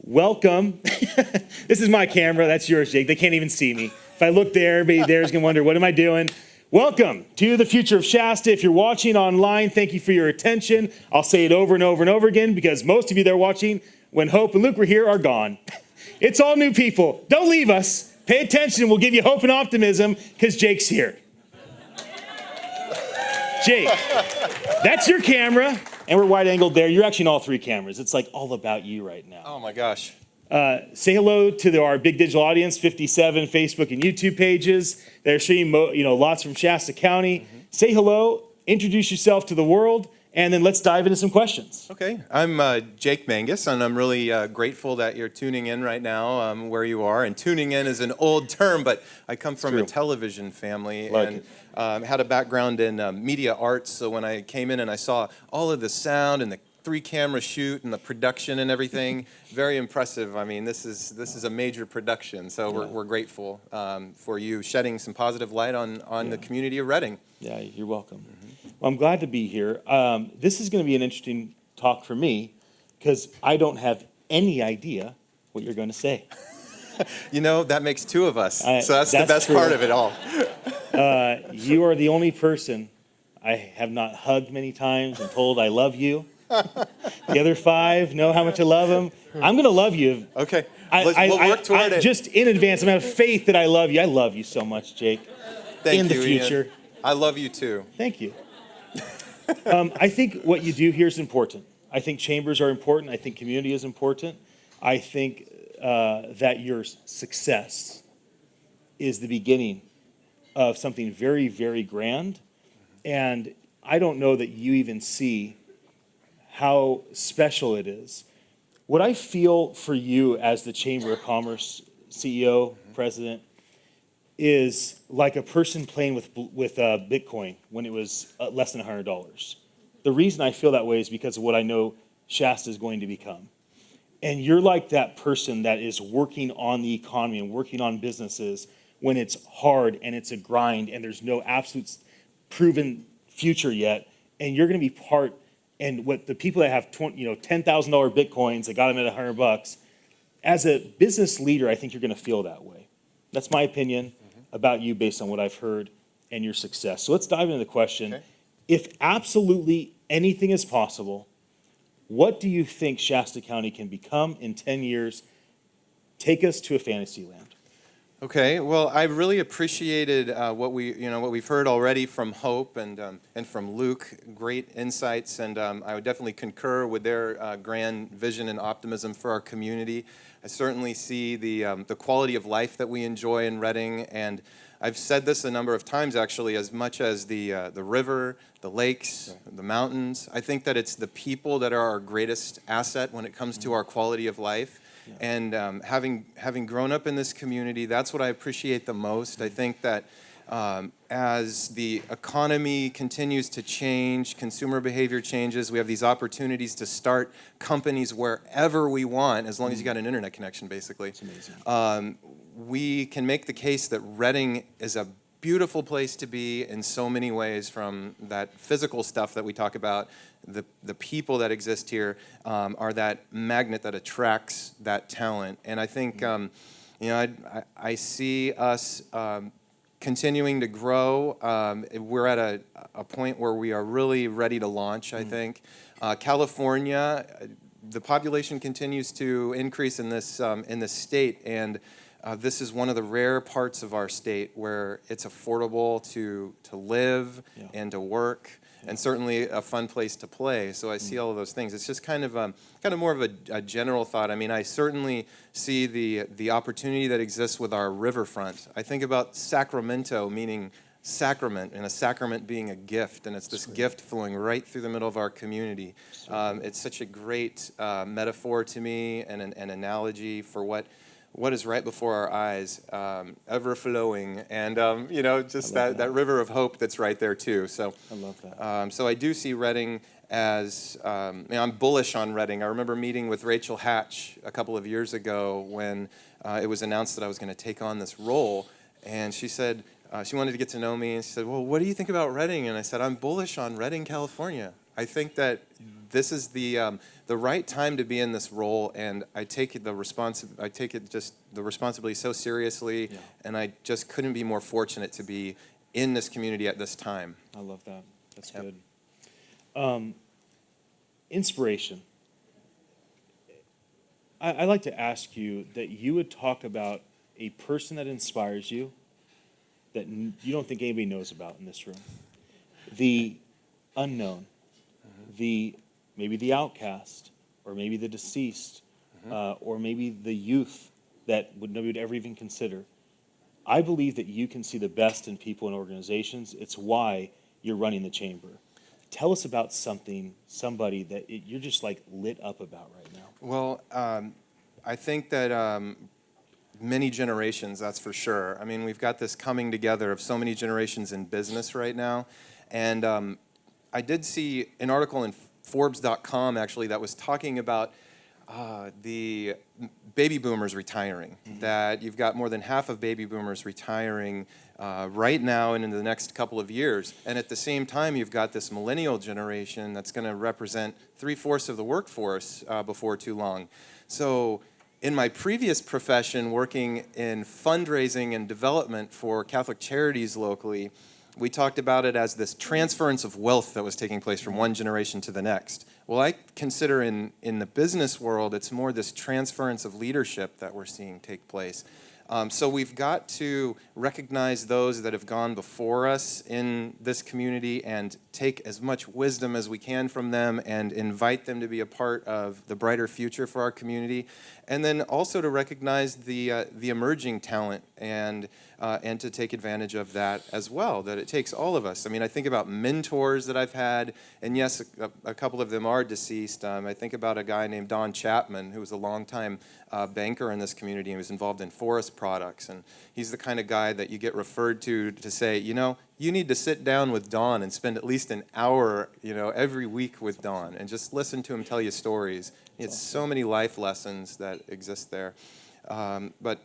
Welcome. This is my camera. That's yours, Jake. They can't even see me. If I look there, everybody there is going to wonder, what am I doing? Welcome to the future of Shasta. If you're watching online, thank you for your attention. I'll say it over and over and over again because most of you that are watching when Hope and Luke were here are gone. It's all new people. Don't leave us. Pay attention. We'll give you hope and optimism because Jake's here. Jake, that's your camera, and we're wide-angled there. You're actually in all three cameras. It's like all about you right now. Oh, my gosh. Say hello to our big digital audience, 57 Facebook and YouTube pages. They're streaming lots from Shasta County. Mm-hmm. Say hello, introduce yourself to the world, and then let's dive into some questions. Okay, I'm Jake Mangus, and I'm really grateful that you're tuning in right now where you are. And tuning in is an old term, but I come from a television family and had a background in media arts. So when I came in and I saw all of the sound and the 3-camera shoot and the production and everything, very impressive. I mean, this is a major production, so we're grateful for you shedding some positive light on the community of Reading. Yeah, you're welcome. Mm-hmm. Well, I'm glad to be here. This is going to be an interesting talk for me because I don't have any idea what you're going to say. That makes two of us, so that's the best part of it all. You are the only person I have not hugged many times and told I love you. The other 5 know how much I love them. I'm going to love you. Okay. We'll work toward it. Just in advance, I'm going to have faith that I love you. I love you so much, Jake. Thank you, in the future. Ian. I love you too. Thank you. I think what you do here is important. I think chambers are important. I think community is important. I think that your success is the beginning of something very, very grand. And I don't know that you even see how special it is. What I feel for you as the Chamber of Commerce CEO, president, is like a person playing with Bitcoin when it was less than $100. The reason I feel that way is because of what I know Shasta is going to become. And you're like that person that is working on the economy and working on businesses when it's hard and it's a grind and there's no absolute proven future yet. And you're going to be part. And what the people that have $10,000 Bitcoins that got them at $100, as a business leader, I think you're going to feel that way. That's my opinion about you based on what I've heard and your success. So let's dive into the question. Okay. If absolutely anything is possible, what do you think Shasta County can become in 10 years? Take us to a fantasy land. Okay, well, I really appreciated what we've heard already from Hope and from Luke. Great insights, and I would definitely concur with their grand vision and optimism for our community. I certainly see the quality of life that we enjoy in Reading, and I've said this a number of times actually. As much as the river, the lakes, the mountains, I think that it's the people that are our greatest asset when it comes to our quality of life. Yeah. And having grown up in this community, that's what I appreciate the most. I think that as the economy continues to change, consumer behavior changes, we have these opportunities to start companies wherever we want, as long as you got an internet connection, basically. It's amazing. We can make the case that Reading is a beautiful place to be in so many ways, from that physical stuff that we talk about. The people that exist here are that magnet that attracts that talent. And I think, I see us continuing to grow. We're at a point where we are really ready to launch, I think. California, the population continues to increase in this state, and this is one of the rare parts of our state where it's affordable to live and to work, and certainly a fun place to play. So I see all of those things. It's just kind of more of a general thought. I mean, I certainly see the opportunity that exists with our riverfront. I think about Sacramento, meaning sacrament, and a sacrament being a gift, and it's this gift flowing right through the middle of our community. It's such a great metaphor to me, and an analogy for what is right before our eyes, ever flowing, and just that river of hope that's right there too. So I love that. So I do see Reading as I'm bullish on Reading. I remember meeting with Rachel Hatch a couple of years ago when it was announced that I was going to take on this role, and she said she wanted to get to know me, and she said, "Well, what do you think about Reading?" And I said, "I'm bullish on Reading, California. I think that this is the right time to be in this role, and I take it just the responsibility so seriously, Yeah. and I just couldn't be more fortunate to be in this community at this time. I love that. That's Yep. good. Inspiration. I'd like to ask you that you would talk about a person that inspires you that you don't think anybody knows about in this room. The unknown, maybe the outcast, or maybe the deceased, or maybe the youth that nobody would ever even consider. I believe that you can see the best in people and organizations. It's why you're running the chamber. Tell us about somebody that you're just like lit up about right now. Well, I think that many generations, that's for sure. I mean, we've got this coming together of so many generations in business right now. And I did see an article in Forbes.com, actually, that was talking about the baby boomers retiring, that you've got more than half of baby boomers retiring right now and in the next couple of years. And at the same time, you've got this millennial generation that's going to represent 3/4 of the workforce before too long. So in my previous profession, working in fundraising and development for Catholic charities locally, we talked about it as this transference of wealth that was taking place from one generation to the next. Well, I consider in the business world, it's more this transference of leadership that we're seeing take place. So we've got to recognize those that have gone before us in this community and take as much wisdom as we can from them and invite them to be a part of the brighter future for our community. And then also to recognize the emerging talent and to take advantage of that as well, that it takes all of us. I mean, I think about mentors that I've had, and yes, a couple of them are deceased. I think about a guy named Don Chapman, who was a longtime banker in this community and was involved in forest products. And he's the kind of guy that you get referred to say, you know, you need to sit down with Don and spend at least an hour, you know, every week with Don and just listen to him tell you stories. It's so many life lessons that exist there. But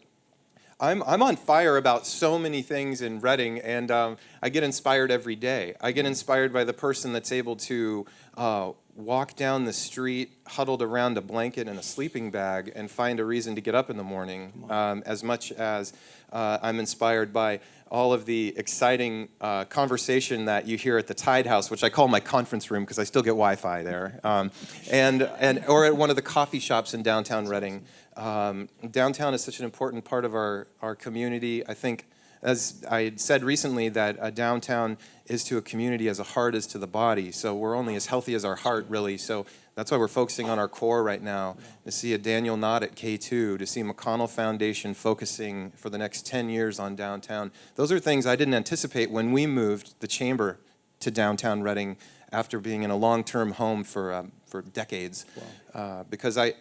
I'm on fire about so many things in Reading, and I get inspired every day. I get inspired by the person that's able to walk down the street huddled around a blanket and a sleeping bag and find a reason to get up in the morning, as much as I'm inspired by all of the exciting conversation that you hear at the Tide House, which I call my conference room because I still get Wi-Fi there, or at one of the coffee shops in downtown Reading. Downtown is such an important part of our community. I think, as I had said recently, that downtown is to a community as a heart is to the body. So we're only as healthy as our heart, really. So that's why we're focusing on our core right now, to see a Daniel Knott at K2, to see McConnell Foundation focusing for the next 10 years on downtown. Those are things I didn't anticipate when we moved the chamber to downtown Reading after being in a long-term home for decades. Wow. Because I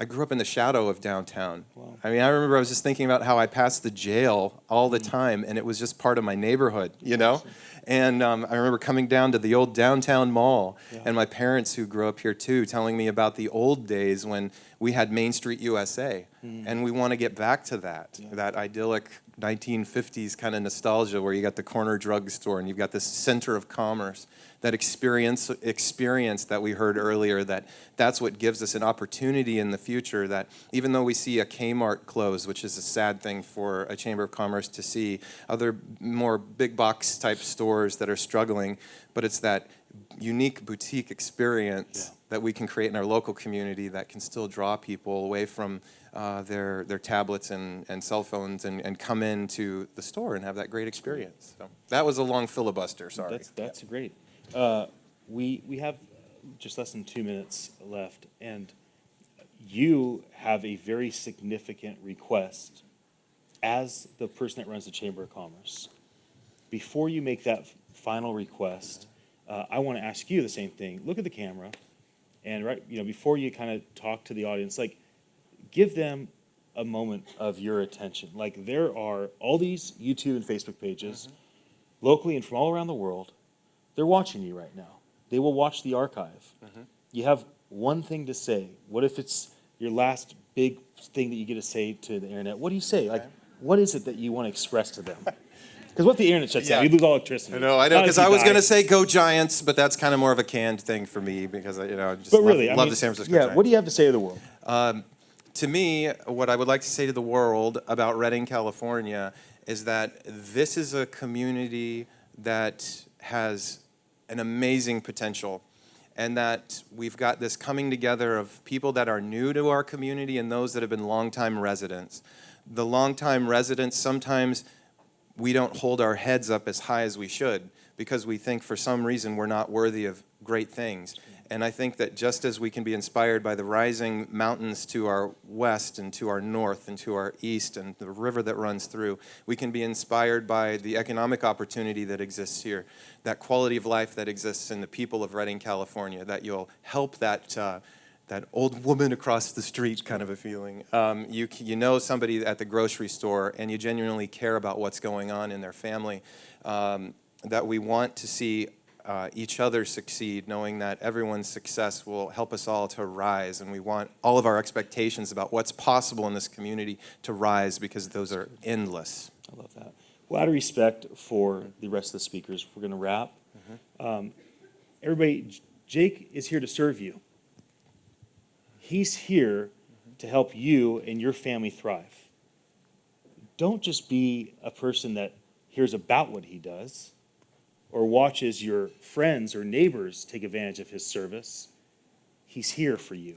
grew up in the shadow of downtown. Wow. I mean, I remember I was just thinking about how I passed the jail all the time, and it was just part of my neighborhood, you know? Awesome. And I remember coming down to the old downtown mall, and my parents who grew up here too, telling me about the old days when we had Main Street USA, and we want to get back to that, that idyllic 1950s kind of nostalgia where you got the corner drugstore and you've got this center of commerce. That experience that we heard earlier, that's what gives us an opportunity in the future, that even though we see a Kmart close, which is a sad thing for a Chamber of Commerce to see, other more big box type stores that are struggling, but it's that unique boutique experience that we can create in our local community that can still draw people away from their tablets and cell phones and come into the store and have that great experience. So that was a long filibuster, sorry. That's great. We have just less than 2 minutes left, and you have a very significant request as the person that runs the Chamber of Commerce. Before you make that final request, I want to ask you the same thing. Look at the camera, and before you kind of talk to the audience, like, give them a moment of your attention. Like, there are all these YouTube and Facebook pages, locally and from all around the world. They're watching you right now. They will watch the archive. You have one thing to say. What if it's your last big thing that you get to say to the internet? What do you say? Like, what is it that you want to express to them? Because what if the internet shuts down? Yeah. You lose all electricity. I know, Not because if you I was die. going to say go Giants, but that's kind of more of a canned thing for me because I just But really, love the San Francisco yeah. Giants. What do you have to say to the world? To me, what I would like to say to the world about Redding, California, is that this is a community that has an amazing potential, and that we've got this coming together of people that are new to our community and those that have been longtime residents. The longtime residents, sometimes we don't hold our heads up as high as we should because we think for some reason we're not worthy of great things. And I think that just as we can be inspired by the rising mountains to our west and to our north and to our east and the river that runs through, we can be inspired by the economic opportunity that exists here, that quality of life that exists in the people of Redding, California, that you'll help that old woman across the street kind of a feeling. You know somebody at the grocery store and you genuinely care about what's going on in their family, that we want to see each other succeed, knowing that everyone's success will help us all to rise, and we want all of our expectations about what's possible in this community to rise because those are endless. I love that. Well, out of respect for the rest of the speakers, we're going to wrap. Everybody, Jake is here to serve you. He's here to help you and your family thrive. Don't just be a person that hears about what he does or watches your friends or neighbors take advantage of his service. He's here for you.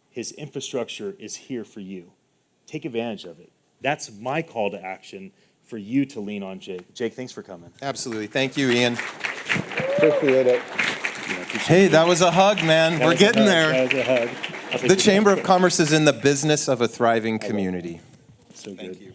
His infrastructure is here for you. Take advantage of it. That's my call to action for you to lean on Jake. Jake, thanks for coming. Absolutely. Thank you, Ian. Appreciate it. Hey, that was a hug, man. We're getting there. That was a hug. The Chamber of Commerce is in the business of a thriving community. So good. Thank you.